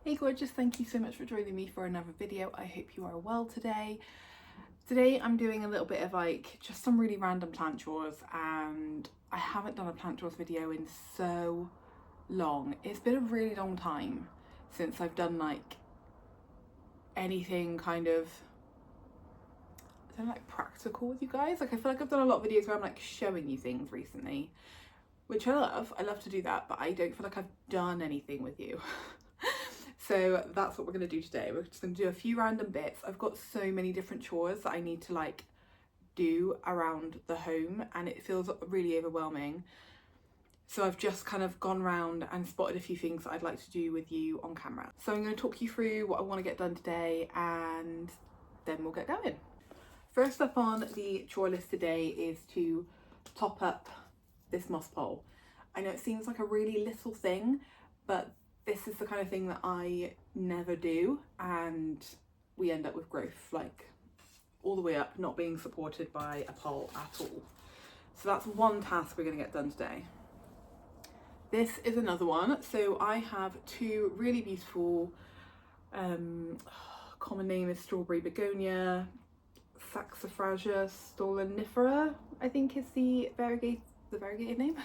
Hey gorgeous, thank you so much for joining me for another video. I hope you are well today. Today I'm doing a little bit of like just some really random plant chores, and I haven't done a plant chores video in so long. It's been a really long time since I've done like anything kind of, I don't know, like practical with you guys. Like I feel like I've done a lot of videos where I'm like showing you things recently, which I love to do that, but I don't feel like I've done anything with you. So that's what we're going to do today. We're just going to do a few random bits. I've got so many different chores that I need to like do around the home, and it feels really overwhelming. So I've just kind of gone around and spotted a few things that I'd like to do with you on camera. So I'm going to talk you through what I want to get done today, and then we'll get going. First up on the chore list today is to top up this moss pole. I know it seems like a really little thing, but this is the kind of thing that I never do, and we end up with growth like all the way up, not being supported by a pole at all. So that's one task we're going to get done today. This is another one. So I have two really beautiful, common name is strawberry begonia, saxifraga stolonifera, I think is the variegated name.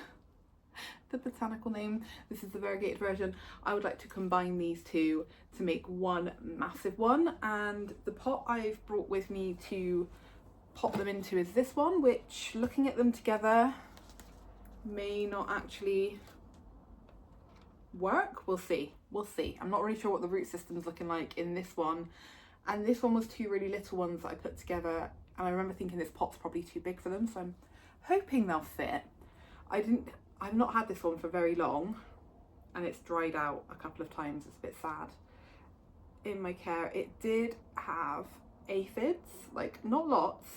The botanical name. This is the variegated version. I would like to combine these two to make one massive one, and the pot I've brought with me to pop them into is this one, which looking at them together may not actually work. We'll see. I'm not really sure what the root system is looking like in this one, and this one was two really little ones that I put together, and I remember thinking this pot's probably too big for them, so I'm hoping they'll fit. I've not had this one for very long, and it's dried out a couple of times. It's a bit sad in my care. It did have aphids, like not lots,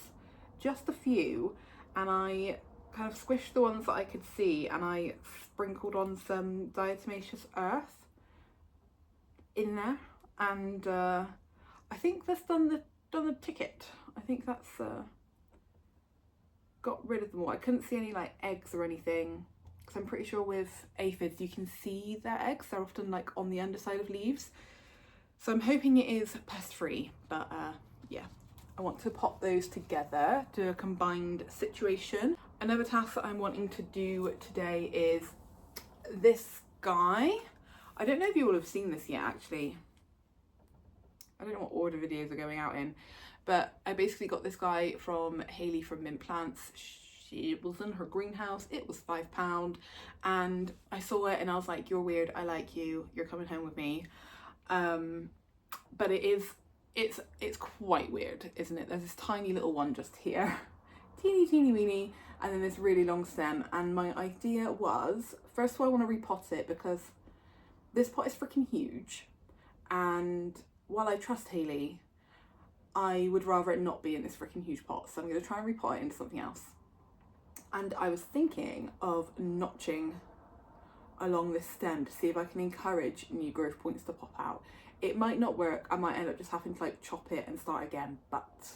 just a few, and I kind of squished the ones that I could see, and I sprinkled on some diatomaceous earth in there, and I think that's done the ticket. I think that's got rid of them all. I couldn't see any like eggs or anything, because I'm pretty sure with aphids you can see their eggs. They're often like on the underside of leaves. So I'm hoping it is pest free, but yeah, I want to pop those together to a combined situation. Another task that I'm wanting to do today is this guy. I don't know if you will have seen this yet actually. I don't know what order videos are going out in, but I basically got this guy from Hayley from Mint Plants. She was in her greenhouse. It was £5, and I saw it and I was like, you're weird, I like you, you're coming home with me. But it's quite weird, isn't it? There's this tiny little one just here, teeny weeny, and then this really long stem. And my idea was, first of all, I want to repot it because this pot is freaking huge, and while I trust Hayley, I would rather it not be in this freaking huge pot, so I'm going to try and repot it into something else. And I was thinking of notching along this stem to see if I can encourage new growth points to pop out. It might not work. I might end up just having to like chop it and start again, but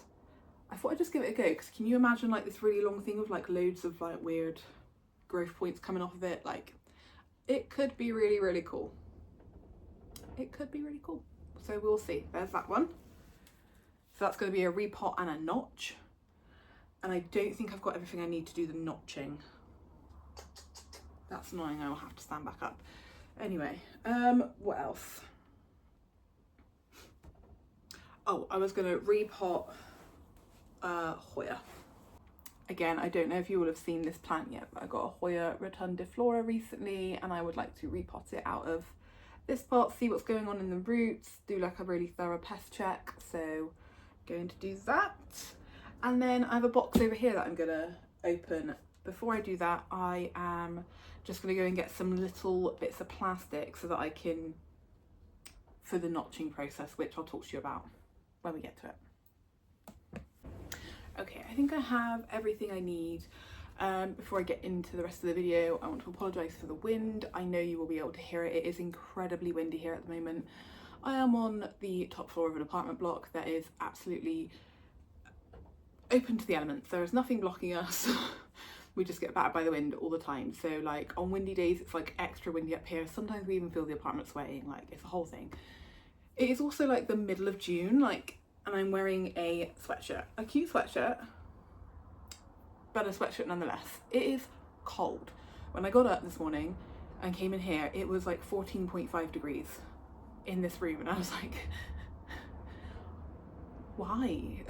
I thought I'd just give it a go, because can you imagine like this really long thing with like loads of like weird growth points coming off of it? Like, it could be really cool. It could be really cool. So we'll see. There's that one. So that's going to be a repot and a notch. And I don't think I've got everything I need to do the notching. That's annoying. I will have to stand back up. Anyway, what else? Oh, I was going to repot Hoya. Again, I don't know if you will have seen this plant yet, but I got a Hoya rotundiflora recently, and I would like to repot it out of this pot, see what's going on in the roots, do like a really thorough pest check. So going to do that. And then I have a box over here that I'm gonna open. Before I do that, I am just gonna go and get some little bits of plastic so that I can, for the notching process, which I'll talk to you about when we get to it. Okay, I think I have everything I need. Before I get into the rest of the video, I want to apologise for the wind. I know you will be able to hear it. It is incredibly windy here at the moment. I am on the top floor of an apartment block that is absolutely open to the elements. There is nothing blocking us. we just get battered by the wind all the time. So like on windy days, it's like extra windy up here. Sometimes we even feel the apartment swaying, like it's a whole thing. It is also like the middle of June, like, and I'm wearing a sweatshirt, a cute sweatshirt, but a sweatshirt nonetheless. It is cold. When I got up this morning and came in here, it was like 14.5 degrees in this room, and I was like, why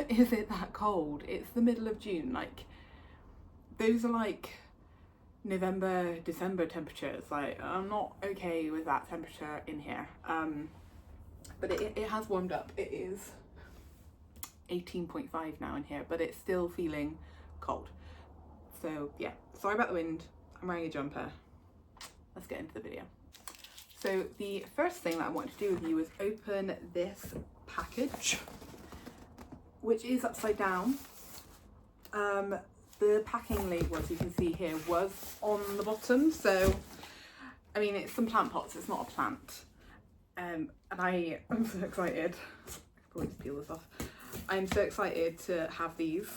is it that cold? It's the middle of June. Like, those are like November, December temperatures. Like, I'm not okay with that temperature in here. But it has warmed up. It is 18.5 now in here, but it's still feeling cold. So yeah, sorry about the wind. I'm wearing a jumper. Let's get into the video. So the first thing that I wanted to do with you is open this package, which is upside down. The packing label, as you can see here, was on the bottom. So, I mean, it's some plant pots, it's not a plant. And I'm so excited. I could probably just peel this off. I'm so excited to have these.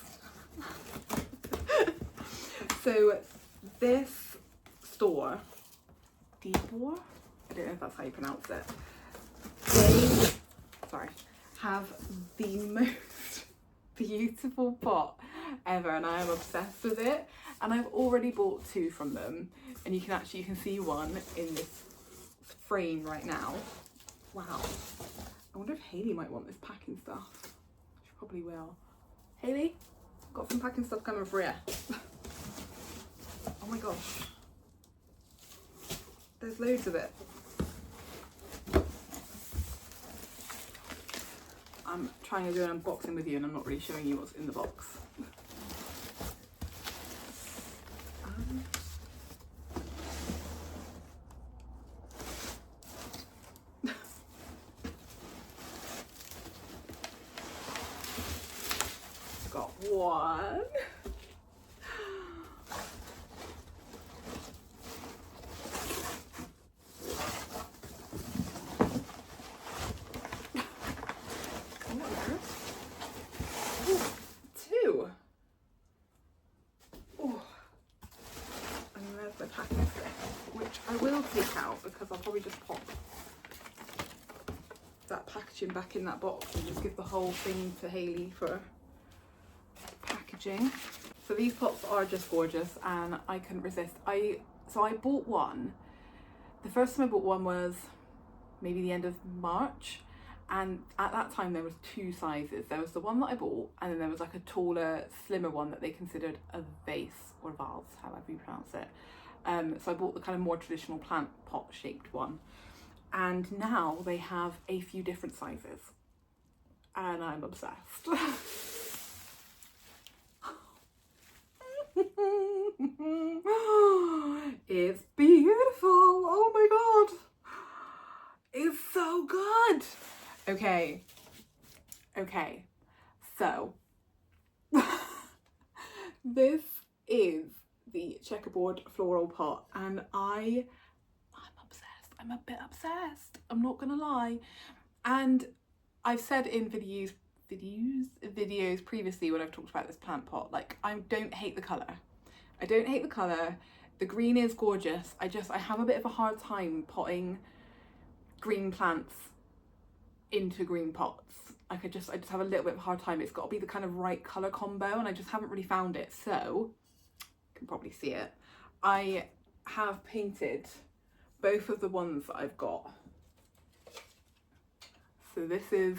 So this store, Debor, I don't know if that's how you pronounce it. They, have the most beautiful pot ever, and I am obsessed with it. And I've already bought 2 from them, and you can see one in this frame right now. Wow. I wonder if Hayley might want this packing stuff. She probably will. Hayley, got some packing stuff coming for you. Oh my gosh. There's loads of it. I'm trying to do an unboxing with you and I'm not really showing you what's in the box. Got one. I will take out because I'll probably just pop that packaging back in that box and just give the whole thing to Hayley for packaging. So these pots are just gorgeous and I couldn't resist. So I bought one. The first time I bought one was maybe the end of March, and at that time there was 2 sizes. There was the one that I bought, and then there was like a taller, slimmer one that they considered a vase or vase, however you pronounce it. So I bought the kind of more traditional plant pot shaped one, and now they have a few different sizes and I'm obsessed. It's beautiful. Oh my god, it's so good. Okay, so this is the checkerboard floral pot, and I'm obsessed. I'm a bit obsessed, I'm not gonna lie. And I've said in videos previously when I've talked about this plant pot, like, I don't hate the colour. The green is gorgeous. I have a bit of a hard time potting green plants into green pots. Like, I just have a little bit of a hard time. It's got to be the kind of right colour combo, and I just haven't really found it. So you can probably see it. I have painted both of the ones that I've got. So this is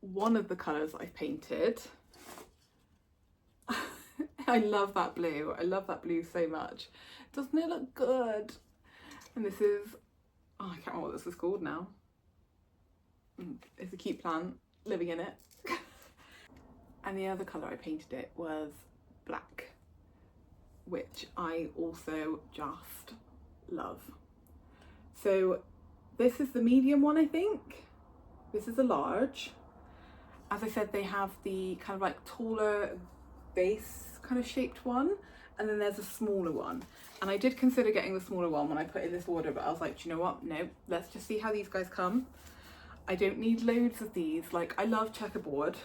one of the colours I've painted. I love that blue. I love that blue so much. Doesn't it look good? And this is, oh, I can't remember what this is called now. It's a cute plant living in it. And the other colour I painted it was black, which I also just love. So this is the medium one, I think. This is a large. As I said, they have the kind of like taller base kind of shaped one, and then there's a smaller one. And I did consider getting the smaller one when I put in this order, but I was like, do you know what? No, let's just see how these guys come. I don't need loads of these. Like, I love checkerboard,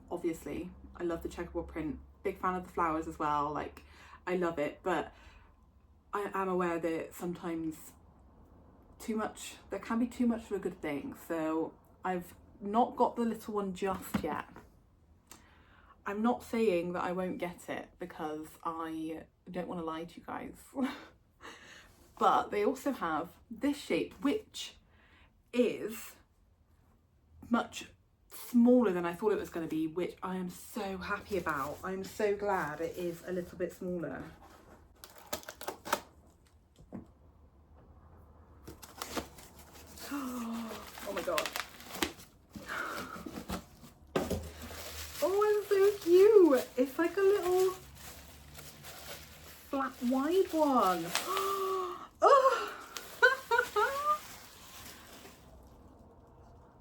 obviously. I love the checkerboard print. big fan of the flowers as well. Like, I love it, but I am aware that sometimes there can be too much of a good thing. So I've not got the little one just yet. I'm not saying that I won't get it because I don't want to lie to you guys. But they also have this shape, which is much smaller than I thought it was going to be, which I am so happy about. I'm so glad it is a little bit smaller. Oh my god. Oh, it's so cute. It's like a little flat wide one. Oh.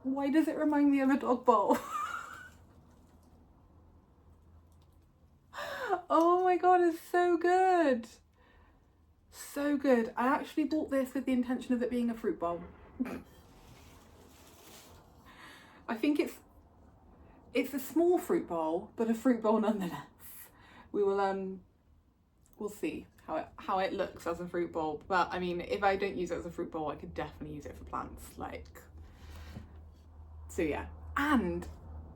Why does it remind me of a dog bowl? Oh my god, it's so good. So good. I actually bought this with the intention of it being a fruit bowl. I think it's a small fruit bowl, but a fruit bowl nonetheless. We will we'll see how it looks as a fruit bowl. But I mean, if I don't use it as a fruit bowl, I could definitely use it for plants. Like, so yeah. And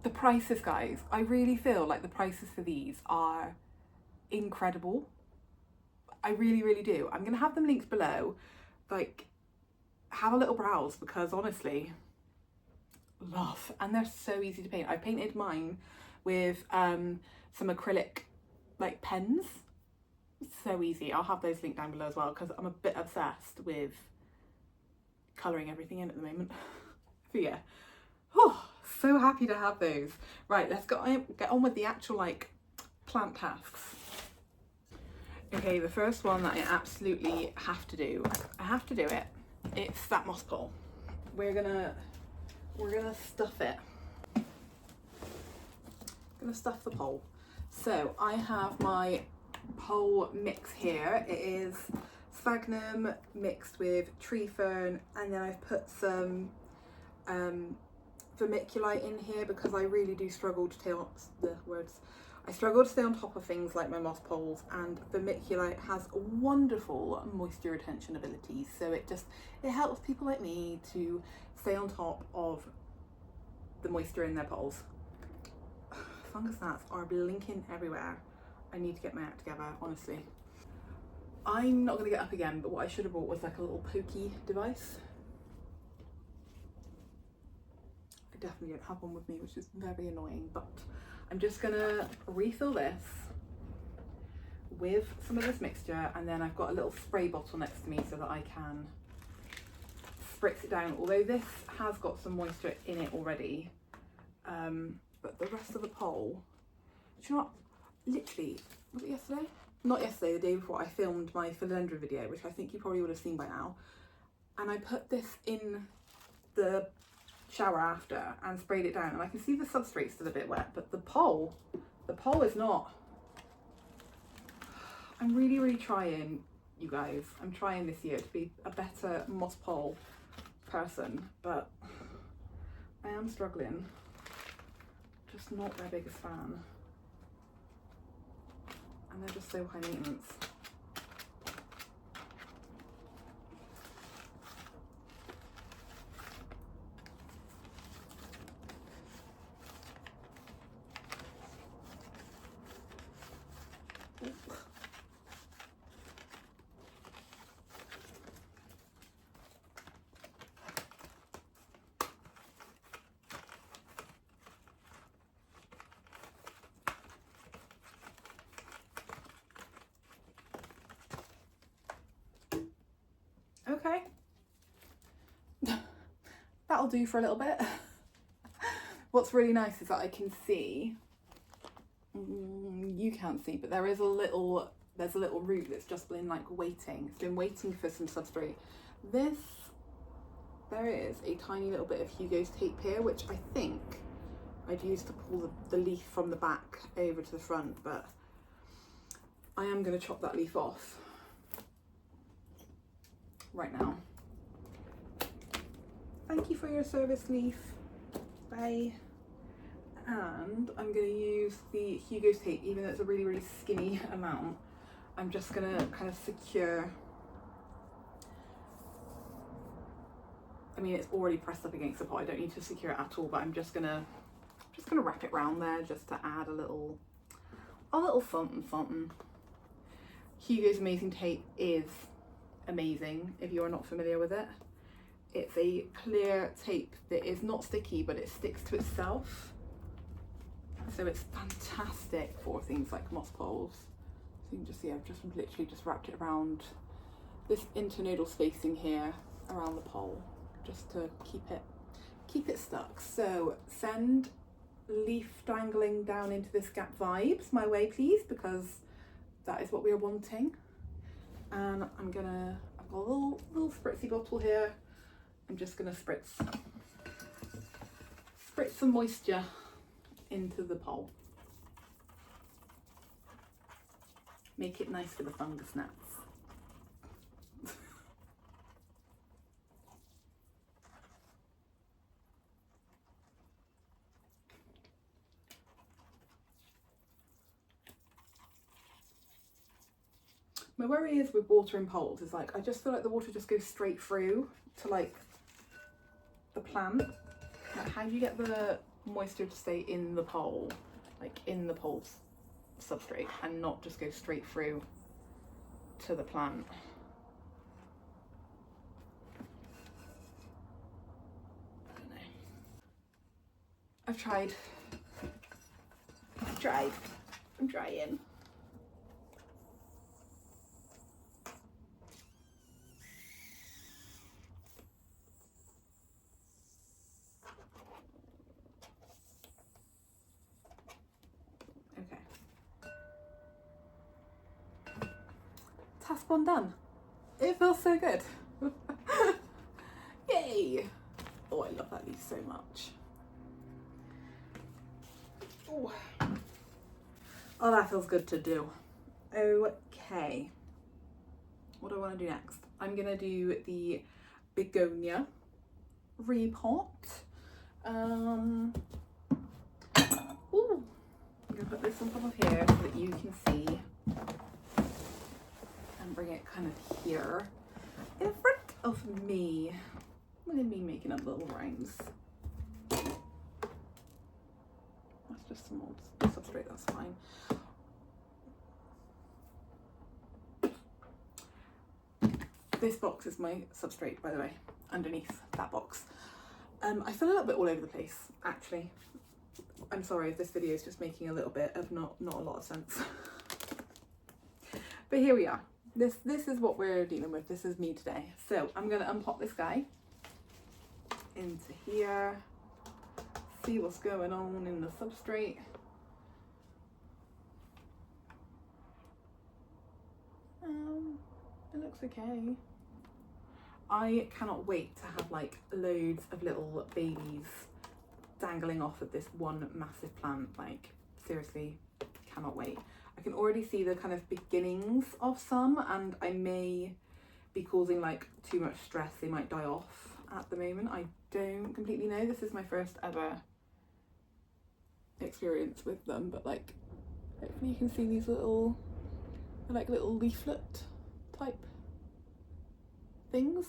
the prices, guys, I really feel like the prices for these are incredible. I really, really do. I'm gonna have them linked below. Like, have a little browse, because honestly, love. And they're so easy to paint. I painted mine with some acrylic like pens. So easy. I'll have those linked down below as well, because I'm a bit obsessed with colouring everything in at the moment. But yeah, oh, so happy to have those. Right, let's get on with the actual like plant tasks. Okay, the first one that I absolutely have to do, I have to do it, it's that moss pole. We're gonna stuff it. Gonna stuff the pole. So I have my pole mix here. It is sphagnum mixed with tree fern, and then I've put some vermiculite in here because I really do struggle to I struggle to stay on top of things like my moss poles, and vermiculite has wonderful moisture retention abilities, so it helps people like me to stay on top of the moisture in their poles. Fungus gnats are blinking everywhere. I need to get my act together, honestly. I'm not gonna get up again, but what I should have bought was like a little pokey device. I definitely don't have one with me, which is very annoying, but I'm just gonna refill this with some of this mixture, and then I've got a little spray bottle next to me so that I can spritz it down, although this has got some moisture in it already. But the rest of the pole, do you know what? Literally, was it yesterday? Not yesterday, the day before, I filmed my Philodendron video, which I think you probably would have seen by now. And I put this in the shower after and sprayed it down, and I can see the substrate's still a bit wet, but the pole is not. I'm really, really trying, you guys. I'm trying this year to be a better moss pole person, but I am struggling. Just not their biggest fan. And they're just so high maintenance. Okay, that'll do for a little bit. What's really nice is that I can see, you can't see, but there's a little root that's just been like waiting. It's been waiting for some substrate. There is a tiny little bit of Hugo's tape here, which I think I'd use to pull the leaf from the back over to the front, but I am going to chop that leaf off right now. Thank you for your service, leaf. Bye. And I'm going to use the Hugo's tape, even though it's a really, really skinny amount. I'm just going to kind of secure. I mean, it's already pressed up against the pot. I don't need to secure it at all, but I'm just gonna wrap it round there just to add a little something. Hugo's amazing tape is amazing if you're not familiar with it. It's a clear tape that is not sticky, but it sticks to itself. So it's fantastic for things like moss poles. So you can just see I've just literally just wrapped it around this internodal spacing here around the pole, just to keep it stuck. So send leaf dangling down into this gap vibes my way, please, because that is what we are wanting. And I've got a little spritzy bottle here. I'm just gonna spritz some moisture into the pole. Make it nice for the fungus gnats. My worry is with watering poles is like, I just feel like the water just goes straight through to like the plant. Like, how do you get the moisture to stay in the pole, like in the pole's substrate, and not just go straight through to the plant? I don't know. I've tried. I'm trying. Task one done. It feels so good. Yay! Oh, I love that leaf so much. Oh, that feels good to do. Okay. What do I want to do next? I'm gonna do the begonia repot. Ooh. I'm gonna put this on top of here so that you can see. Bring it kind of here in front of me. Look at me making up little rhymes. That's just some old substrate, that's fine. This box is my substrate, by the way, underneath that box. I feel a little bit all over the place, actually. I'm sorry if this video is just making a little bit of not a lot of sense. But here we are. This is what we're dealing with. This is me today. So I'm going to unpot this guy into here, see what's going on in the substrate. It looks okay. I cannot wait to have like loads of little babies dangling off of this one massive plant. Like, seriously, cannot wait. I can already see the kind of beginnings of some, and I may be causing like too much stress. They might die off at the moment. I don't completely know. This is my first ever experience with them, but like hopefully you can see these little leaflet type things.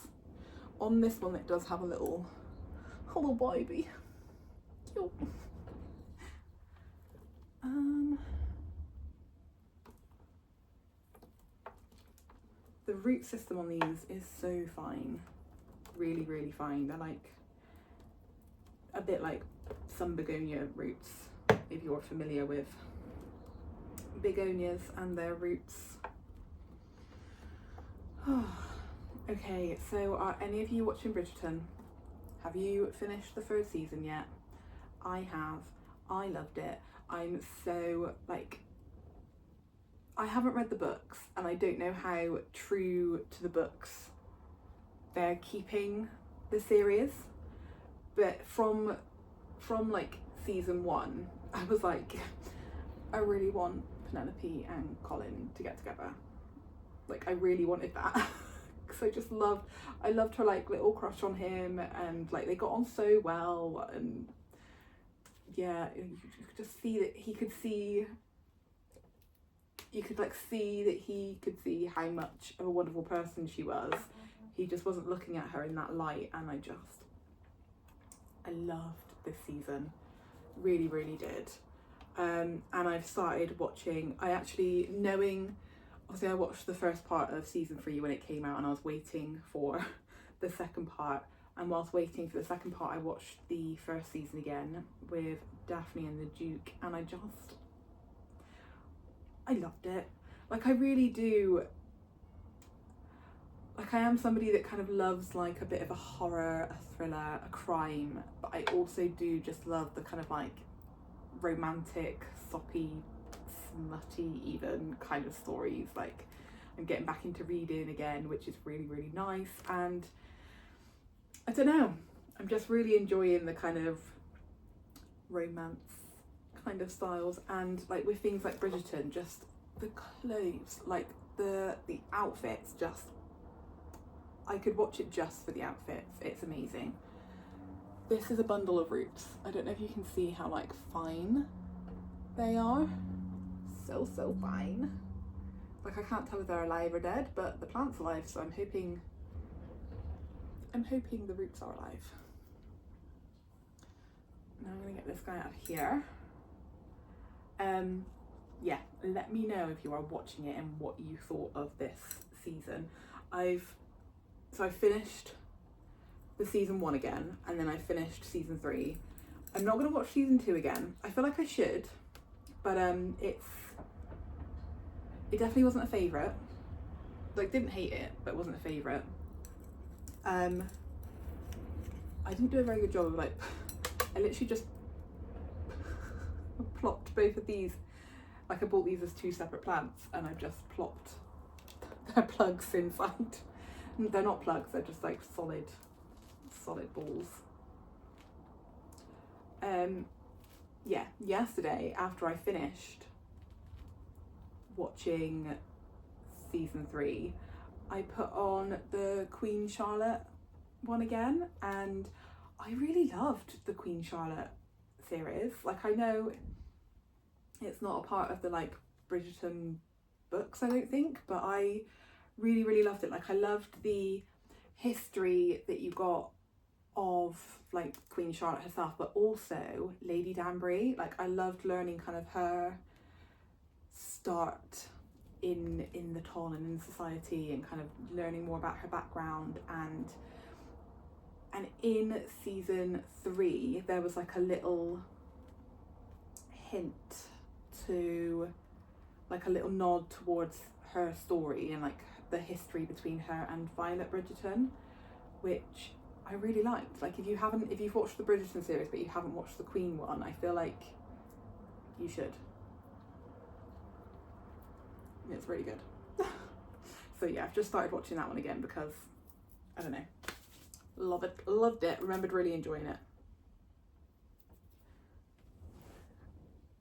On this one it does have a little baby. Cute. The root system on these is so fine, really, really fine. They're like a bit like some begonia roots, if you're familiar with begonias and their roots. Okay, so are any of you watching Bridgerton? Have you finished the first season yet? I have. I loved it. I'm so like, I haven't read the books and I don't know how true to the books they're keeping the series, but from like season 1 I was like, I really want Penelope and Colin to get together. Like, I really wanted that because I loved her like little crush on him, and like they got on so well, and yeah, you could just see that he could see, you could like see that he could see how much of a wonderful person she was. He just wasn't looking at her in that light, and I loved this season, really, really did. And I've started watching, obviously I watched the first part of season 3 when it came out, and I was waiting for the second part. And whilst waiting for the second part, I watched the first season again with Daphne and the Duke, and I loved it. Like, I really do. Like, I am somebody that kind of loves like a bit of a horror, a thriller, a crime, but I also do just love the kind of like romantic, soppy, smutty even kind of stories. Like, I'm getting back into reading again, which is really, really nice. And I don't know, I'm just really enjoying the kind of romance kind of styles. And like with things like Bridgerton, just the clothes, like the outfits, just, I could watch it just for the outfits. It's amazing. This is a bundle of roots. I don't know if you can see how like fine they are. So fine. Like, I can't tell if they're alive or dead, but the plant's alive, so I'm hoping the roots are alive. Now I'm gonna get this guy out of here. Yeah, let me know if you are watching it and what you thought of this season. I finished the season 1 again, and then I finished season 3. I'm not gonna watch season 2 again. I feel like I should, but it definitely wasn't a favourite. Like, didn't hate it, but it wasn't a favourite. I didn't do a very good job of like, I literally just plopped both of these, like I bought these as 2 separate plants, and I've just plopped their plugs inside. They're not plugs, they're just like solid balls. Yeah, yesterday after I finished watching season 3, I put on the Queen Charlotte one again, and I really loved the Queen Charlotte series. Like, I know it's not a part of the like Bridgerton books, I don't think, but I really, really loved it. Like, I loved the history that you got of like Queen Charlotte herself, but also Lady Danbury. Like, I loved learning kind of her start in the town and in society, and kind of learning more about her background. And in season 3 there was like a little hint to, like a little nod towards her story and like the history between her and Violet Bridgerton, which I really liked. Like, if you've watched the Bridgerton series but you haven't watched the Queen one, I feel like you should. It's really good. So yeah, I've just started watching that one again because, I don't know, loved it, remembered really enjoying it.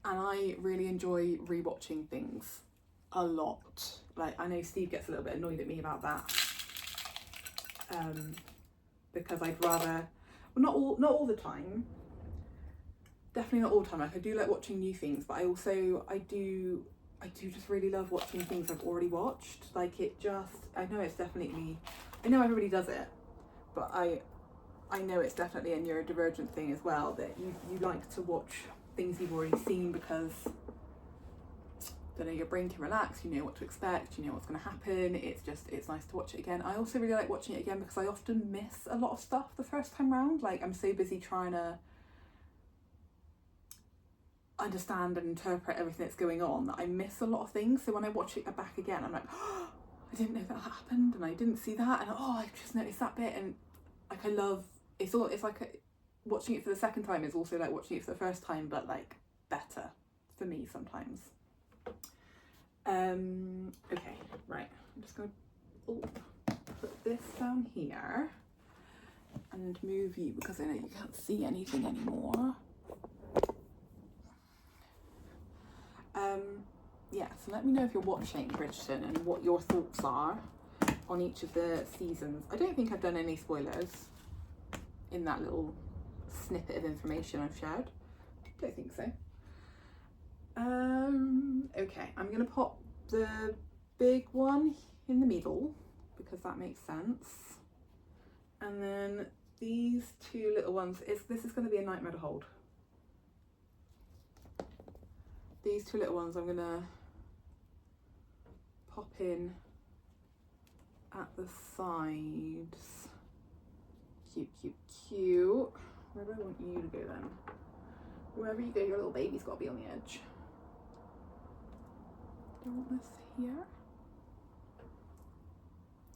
And I really enjoy rewatching things a lot. Like, I know Steve gets a little bit annoyed at me about that, because I'd rather, well, not all the time, definitely not all the time. Like, I do like watching new things, but I do just really love watching things I've already watched. Like, it just, I know everybody does it, but I know it's definitely a neurodivergent thing as well, that you like to watch things you've already seen because, I don't know, your brain can relax, you know what to expect, you know what's going to happen. It's nice to watch it again. I also really like watching it again because I often miss a lot of stuff the first time round. Like, I'm so busy trying to understand and interpret everything that's going on that I miss a lot of things. So when I watch it back again, I'm like, oh, I didn't know that happened, and I didn't see that, and oh, I just noticed that bit. And like, I love it's like watching it for the second time is also like watching it for the first time, but like better for me sometimes. Okay, right, I'm just gonna put this down here and move you because I know you can't see anything anymore. Yeah, so let me know if you're watching Bridgerton and what your thoughts are on each of the seasons. I don't think I've done any spoilers in that little snippet of information I've shared. Don't think so. Okay, I'm gonna pop the big one in the middle because that makes sense. And then these two little ones, this is gonna be a nightmare to hold. These two little ones I'm gonna pop in at the sides. Cute, cute, cute. Where do I want you to go then? Wherever you go, your little baby's got to be on the edge. Do I want this here?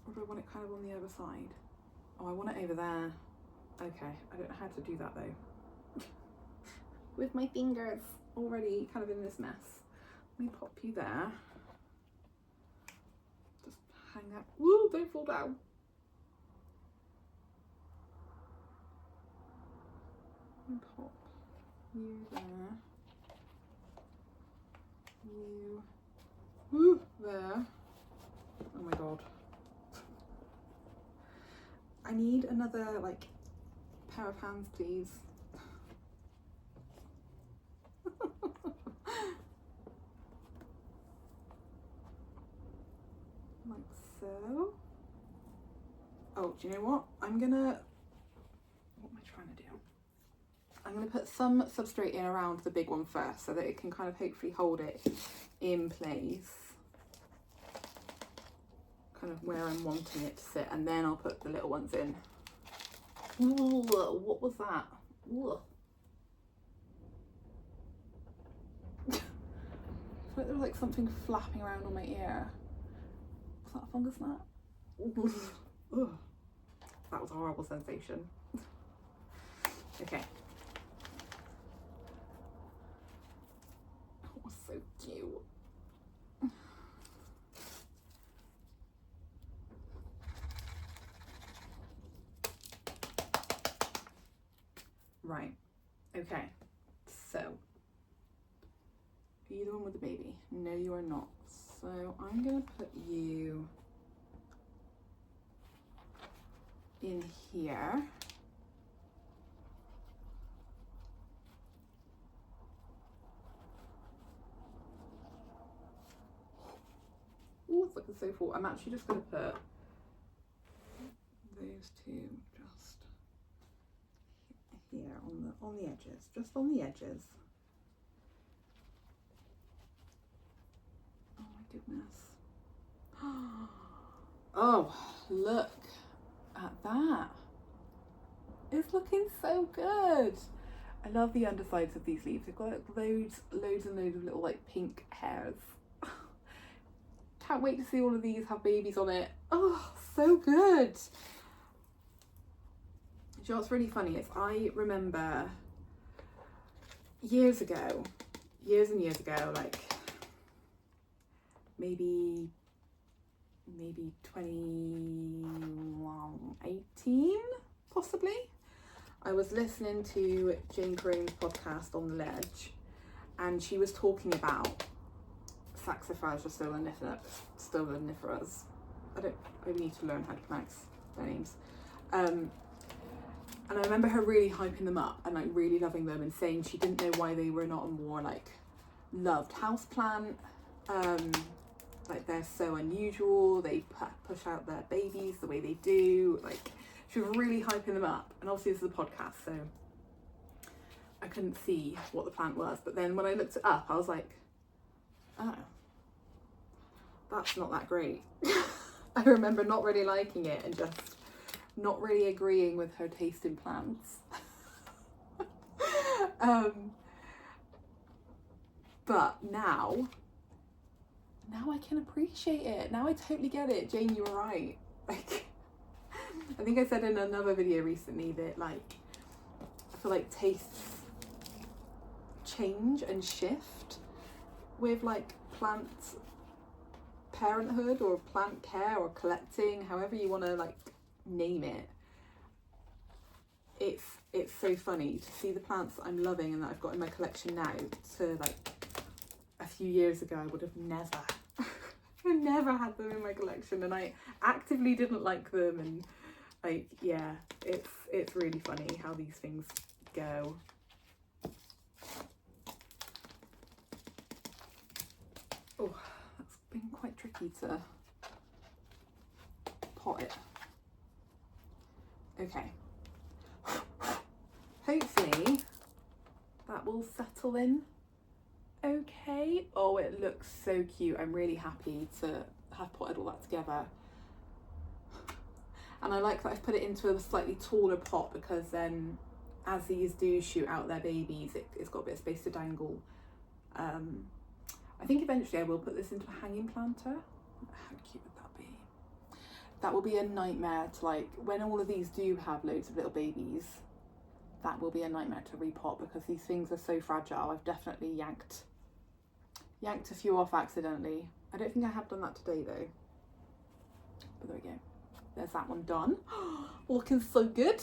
Or do I want it kind of on the other side? Oh, I want it over there. Okay, I don't know how to do that though. With my fingers already kind of in this mess. Let me pop you there. Just hang out. Woo, don't fall down. And pop you there. You. Woo, there. Oh my god. I need another like pair of hands, please. Like so. Oh, do you know what? What am I trying to do? I'm gonna put some substrate in around the big one first so that it can kind of hopefully hold it in place. Kind of where I'm wanting it to sit, and then I'll put the little ones in. Ooh, what was that? Ooh. I feel like there was like something flapping around on my ear. Was that a fungus gnat? Ugh. That was a horrible sensation. Okay. That was so cute. Right, okay, so, are you the one with the baby? No, you are not. So I'm gonna put you in here. Oh, it's looking so full. I'm actually just gonna put those two just here on the edges, just on the edges. Oh my goodness. Oh, look at that. It's looking so good. I love the undersides of these leaves. They've got loads and loads of little like pink hairs. Can't wait to see all of these have babies on it. Oh, so good. Do you know what's really funny is I remember years and years ago, like maybe 2018 possibly, I was listening to Jane Crone's podcast On the Ledge, and she was talking about saxifrage or stoloniferas. I need to learn how to pronounce their names. And I remember her really hyping them up and like really loving them, and saying she didn't know why they were not a more like loved houseplant. Like they're so unusual, they push out their babies the way they do. Like she was really hyping them up, and obviously this is a podcast, so I couldn't see what the plant was. But then when I looked it up, I was like, oh, that's not that great. I remember not really liking it and just not really agreeing with her taste in plants. But now I can appreciate it. Now I totally get it. Jane, you were right. Like, I think I said in another video recently that like, I feel like tastes change and shift with like plant parenthood or plant care or collecting, however you want to like name it. It's so funny to see the plants that I'm loving and that I've got in my collection now, to like a few years ago I would have never had them in my collection, and I actively didn't like them, and like, yeah, it's really funny how these things go. Oh, that's been quite tricky to pot it. Okay. Hopefully that will settle in okay. Oh, it looks so cute. I'm really happy to have potted all that together. And I like that I've put it into a slightly taller pot, because then as these do shoot out their babies, it's got a bit of space to dangle. I think eventually I will put this into a hanging planter. How cute would that be? That will be a nightmare to, like, when all of these do have loads of little babies, that will be a nightmare to repot, because these things are so fragile. I've definitely yanked a few off accidentally. I don't think I have done that today though. But there we go. There's that one done. Looking so good.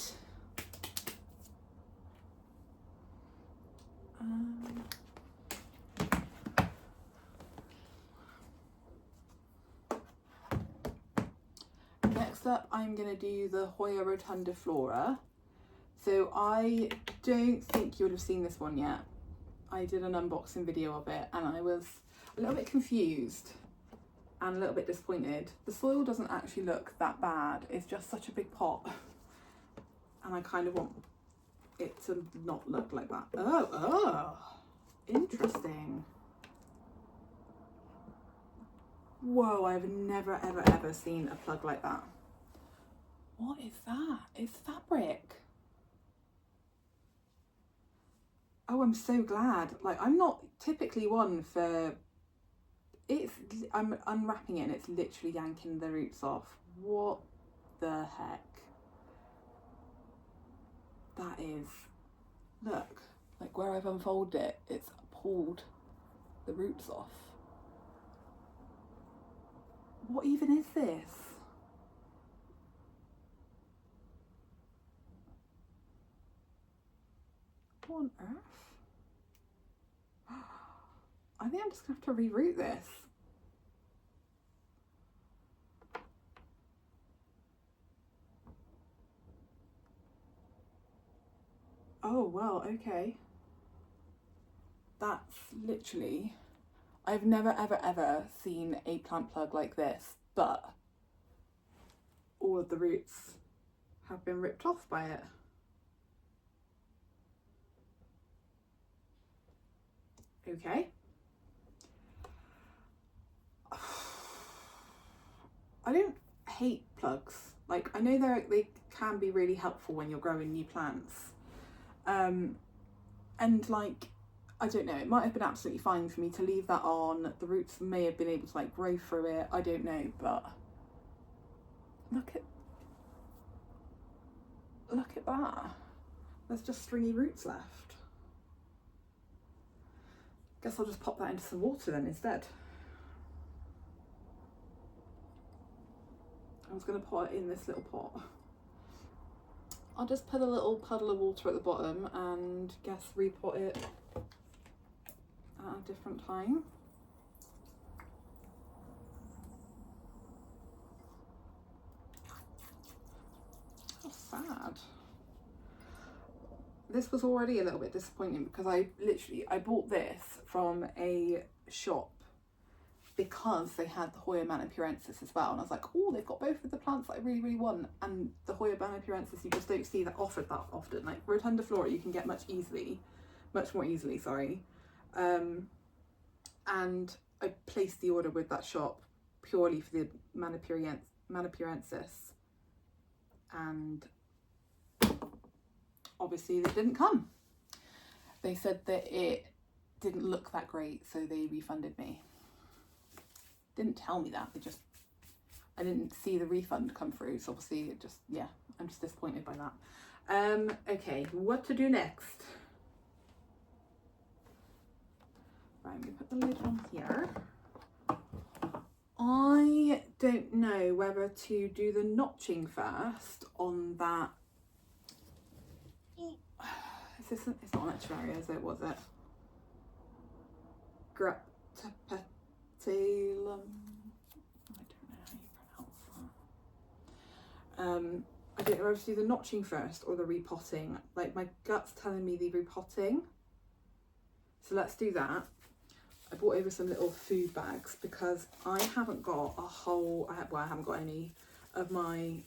Next up, I'm going to do the Hoya rotundiflora. So I don't think you would have seen this one yet. I did an unboxing video of it and I was a little bit confused and a little bit disappointed. The soil doesn't actually look that bad. It's just such a big pot. And I kind of want it to not look like that. Oh, interesting. Whoa, I've never, ever, ever seen a plug like that. What is that? It's fabric. Oh, I'm so glad. Like, I'm not typically one for... I'm unwrapping it and it's literally yanking the roots off. What the heck? That is... Look, like where I've unfolded it, it's pulled the roots off. What even is this? What on earth? I think I'm just gonna have to reroot this. Oh, well, okay. That's literally... I've never, ever, ever seen a plant plug like this, but all of the roots have been ripped off by it. Okay. I don't hate plugs. Like, I know they can be really helpful when you're growing new plants. And like, I don't know, it might have been absolutely fine for me to leave that on. The roots may have been able to like grow through it. I don't know, but look at that. There's just stringy roots left. Guess I'll just pop that into some water then instead. I was going to pot it in this little pot. I'll just put a little puddle of water at the bottom and guess repot it at a different time. How sad. This was already a little bit disappointing because I bought this from a shop because they had the Hoya manipurensis as well, and I was like, oh, they've got both of the plants that I really, really want. And the Hoya manipurensis, you just don't see that offered that often. Like rotundiflora, you can get much more easily, sorry. And I placed the order with that shop purely for the manipurensis, and obviously they didn't come. They said that it didn't look that great, so they refunded me. Didn't tell me that, I didn't see the refund come through, so obviously it just, yeah, I'm just disappointed by that. Okay, what to do next? Right, I'm gonna put the lid on here. I don't know whether to do the notching first on that. It's not an estuary, is it? Was it? Graptopetalum. I don't know how you pronounce that. I don't know whether to do the notching first or the repotting. Like, my gut's telling me the repotting. So let's do that. I brought over some little food bags because I haven't got a whole, well, I haven't got any of my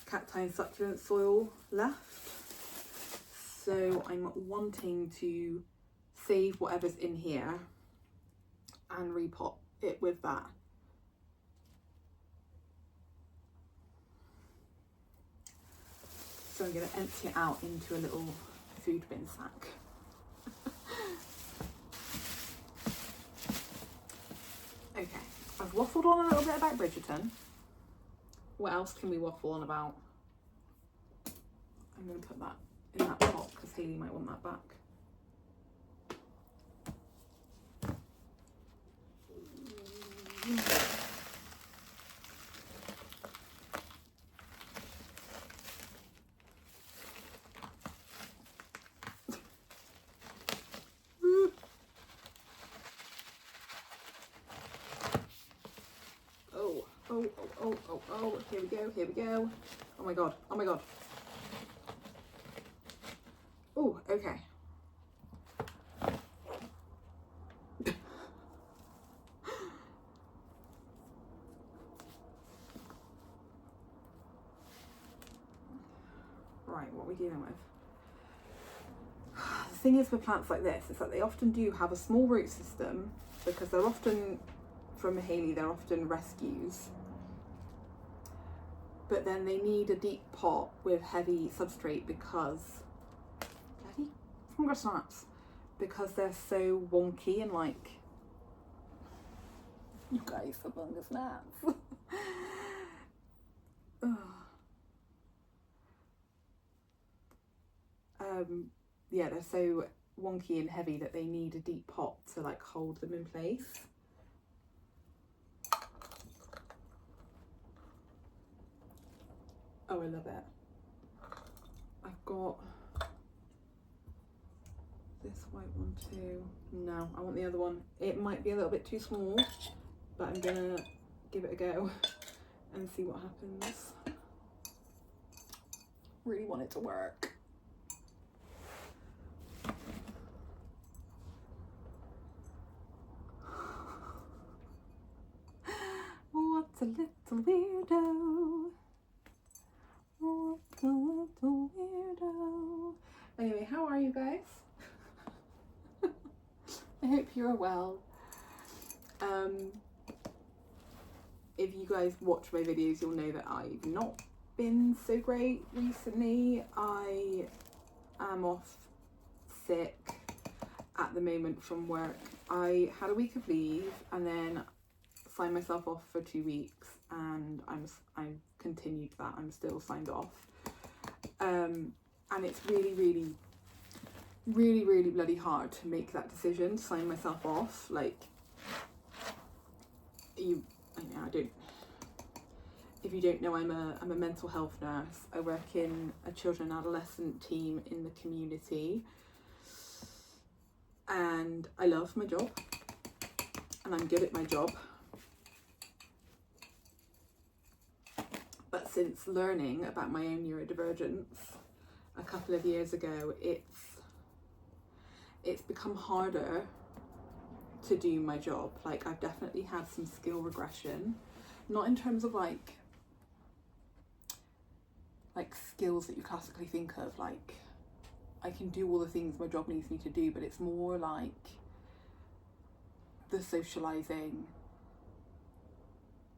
cacti and succulent soil left. So I'm wanting to save whatever's in here and repot it with that. So I'm going to empty it out into a little food bin sack. Okay, I've waffled on a little bit about Bridgerton. What else can we waffle on about? I'm going to put that in that pot because Hayley might want that back. Oh, here we go, here we go. Oh my god, oh my god. Oh, okay. Right, what are we dealing with? The thing is with plants like this is that they often do have a small root system because they're often, from Hayley, they're often rescues. But then they need a deep pot with heavy substrate because, bloody fungus snaps, because they're so wonky and like, you guys, the fungus snaps. Yeah, they're so wonky and heavy that they need a deep pot to like hold them in place. Oh, I love it. I've got this white one too. No, I want the other one. It might be a little bit too small, but I'm gonna give it a go and see what happens. Really want it to work. What's a little weirdo? What's a little weirdo? Anyway, how are you guys? I hope you're well. If you guys watch my videos, you'll know that I've not been so great recently. I am off sick at the moment from work. I had a week of leave and then signed myself off for 2 weeks, and I've continued that. I'm still signed off, and it's really bloody hard to make that decision to sign myself off. Like, if you don't know, I'm a mental health nurse. I work in a children and adolescent team in the community, and I love my job and I'm good at my job. But since learning about my own neurodivergence a couple of years ago, it's become harder to do my job. Like, I've definitely had some skill regression, not in terms of like skills that you classically think of, like I can do all the things my job needs me to do, but it's more like the socializing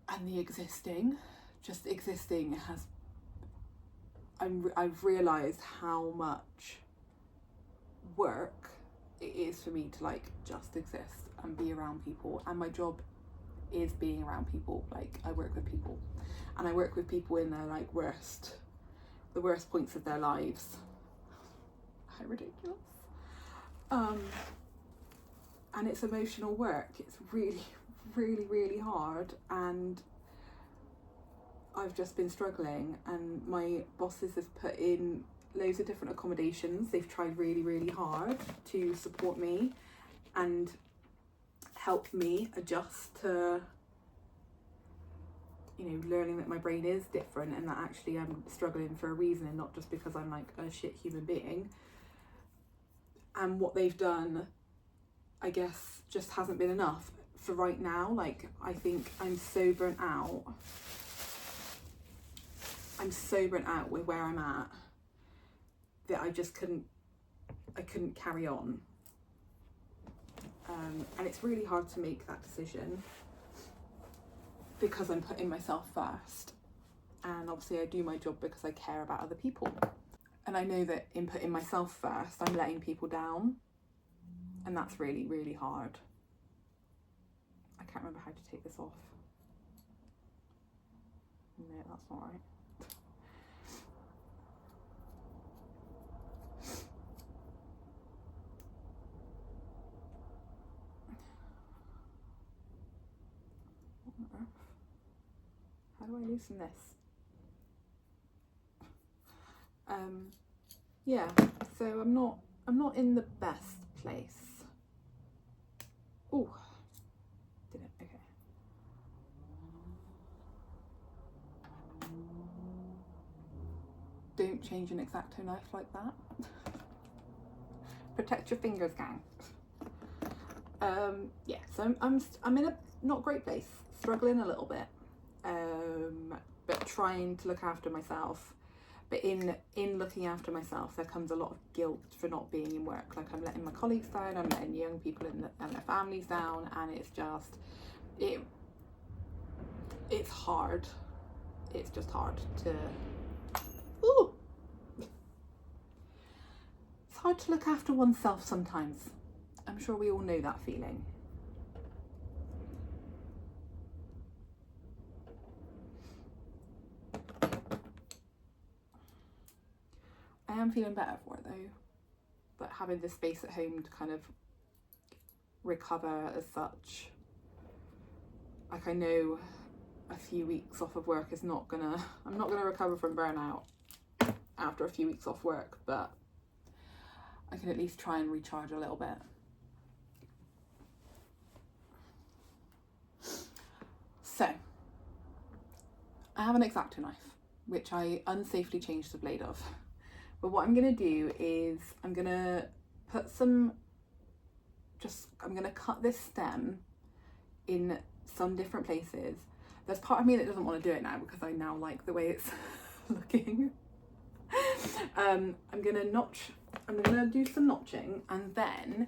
and the existing. Just existing has, I've realised how much work it is for me to like just exist and be around people, and my job is being around people. Like, I work with people, and I work with people in their like the worst points of their lives. How ridiculous. And it's emotional work. It's really hard, and I've just been struggling, and my bosses have put in loads of different accommodations. They've tried really hard to support me and help me adjust to, you know, learning that my brain is different and that actually I'm struggling for a reason and not just because I'm like a shit human being. And what they've done I guess just hasn't been enough for right now. Like, I think I'm so burnt out. I'm so burnt out with where I'm at that I just couldn't carry on. And it's really hard to make that decision because I'm putting myself first. And obviously I do my job because I care about other people. And I know that in putting myself first, I'm letting people down. And that's really, really hard. I can't remember how to take this off. No, that's not right. What on earth? How do I loosen this? Yeah, so I'm not in the best place. Oh, did it? Okay. Don't change an X-Acto knife like that. Protect your fingers, gang. Yeah, so I'm in a not great place, struggling a little bit, but trying to look after myself. But in looking after myself, there comes a lot of guilt for not being in work. Like, I'm letting my colleagues down, I'm letting young people and their families down, and it's just, it's hard. It's just hard to, ooh! It's hard to look after oneself sometimes. I'm sure we all know that feeling. I am feeling better for it though, but having this space at home to kind of recover as such. Like, I know a few weeks off of work is I'm not gonna recover from burnout after a few weeks off work, but I can at least try and recharge a little bit. So, I have an X-Acto knife, which I unsafely changed the blade of. But what I'm gonna do is I'm gonna put I'm gonna cut this stem in some different places. There's part of me that doesn't want to do it now because I now like the way it's looking. I'm gonna do some notching, and then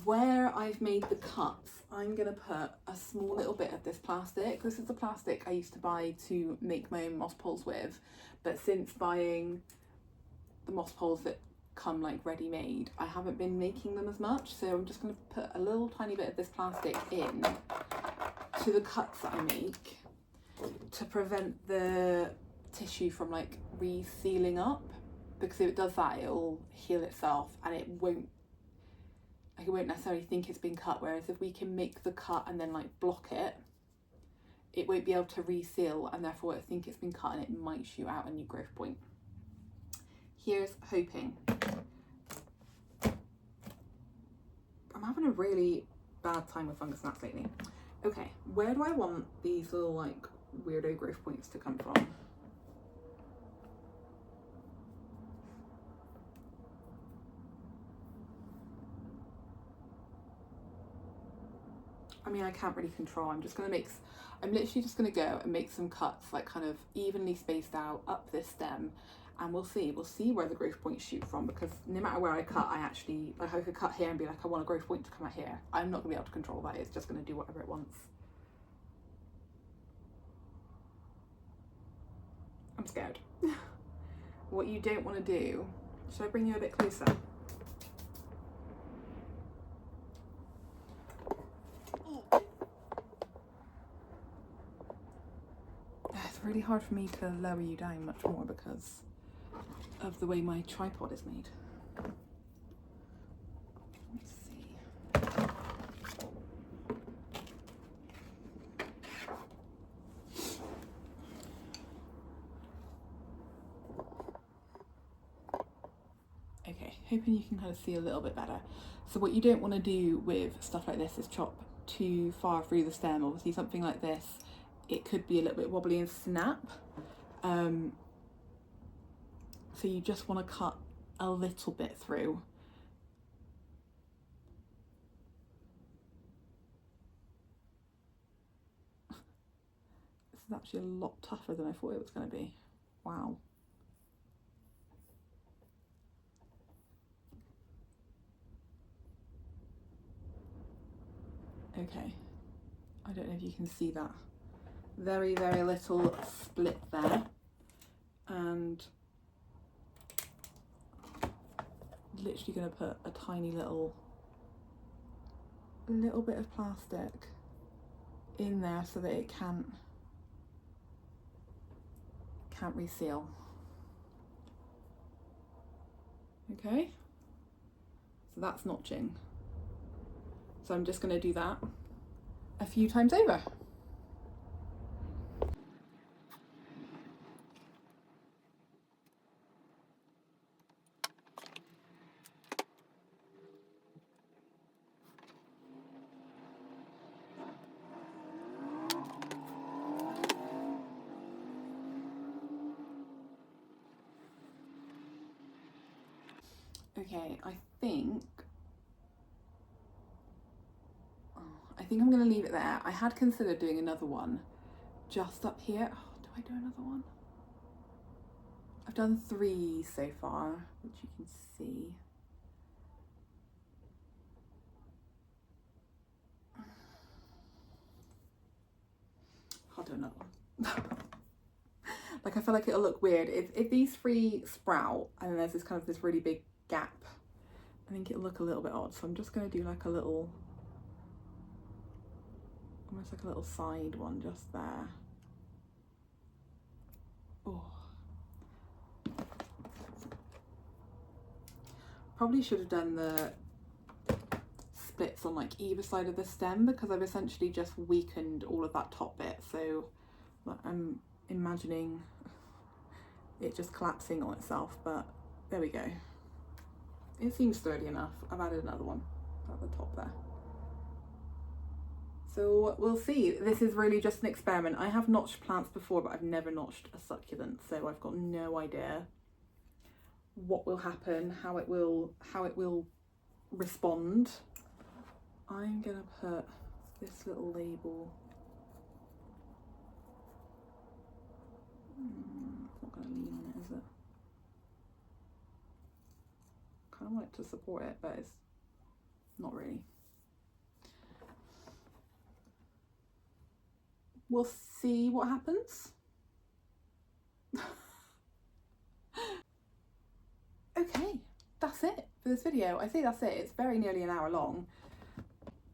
where I've made the cuts, I'm gonna put a small little bit of this plastic. This is the plastic I used to buy to make my own moss poles with, but since buying the moss poles that come like ready made, I haven't been making them as much, so I'm just going to put a little tiny bit of this plastic in to the cuts that I make to prevent the tissue from like re-sealing up, because if it does that, it'll heal itself and it won't necessarily think it's been cut. Whereas if we can make the cut and then like block it, it won't be able to reseal, and therefore it'll think it's been cut and it might shoot out a new growth point. Here's hoping. I'm having a really bad time with fungus gnats lately. Okay, where do I want these little like weirdo growth points to come from? I mean, I can't really control. I'm literally just gonna go and make some cuts, like kind of evenly spaced out up this stem, and we'll see where the growth points shoot from, because no matter where I cut, I could cut here and be like, I want a growth point to come out here. I'm not gonna be able to control that. It's just gonna do whatever it wants. I'm scared. What you don't want to do, should I bring you a bit closer? It's really hard for me to lower you down much more because of the way my tripod is made. Let's see. Okay, hoping you can kind of see a little bit better. So what you don't want to do with stuff like this is chop too far through the stem. Obviously something like this, it could be a little bit wobbly and snap. So you just want to cut a little bit through. is actually a lot tougher than I thought it was going to be. Wow. Okay, I don't know if you can see that. Very, very little split there. And literally going to put a tiny little bit of plastic in there so that it can't reseal. Okay, so that's notching. So I'm just going to do that a few times over. Okay, I think I'm going to leave it there. I had considered doing another one just up here. Oh, do I do another one? I've done 3 so far, which you can see. I'll do another one. Like, I feel like it'll look weird. If these 3 sprout and then there's this kind of this really big gap, I think it'll look a little bit odd. So I'm just going to do like a little, almost like a little side one just there. Oh. Probably should have done the splits on like either side of the stem, because I've essentially just weakened all of that top bit. So I'm imagining it just collapsing on itself, but there we go. It seems sturdy enough. I've added another one at the top there. So we'll see. This is really just an experiment. I have notched plants before, but I've never notched a succulent, so I've got no idea what will happen, how it will respond. I'm gonna put this little label. It's not gonna lean on it, is it? Kind of want it to support it, but it's not really. We'll see what happens. Okay, that's it for this video. I say that's it. It's very nearly an hour long.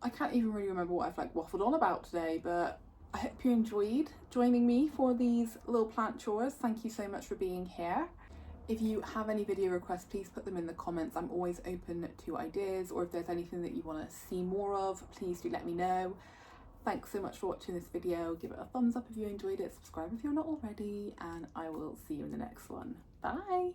I can't even really remember what I've like waffled on about today, but I hope you enjoyed joining me for these little plant chores. Thank you so much for being here. If you have any video requests, please put them in the comments. I'm always open to ideas, or if there's anything that you want to see more of, please do let me know. Thanks so much for watching this video. Give it a thumbs up if you enjoyed it, subscribe if you're not already, and I will see you in the next one. Bye!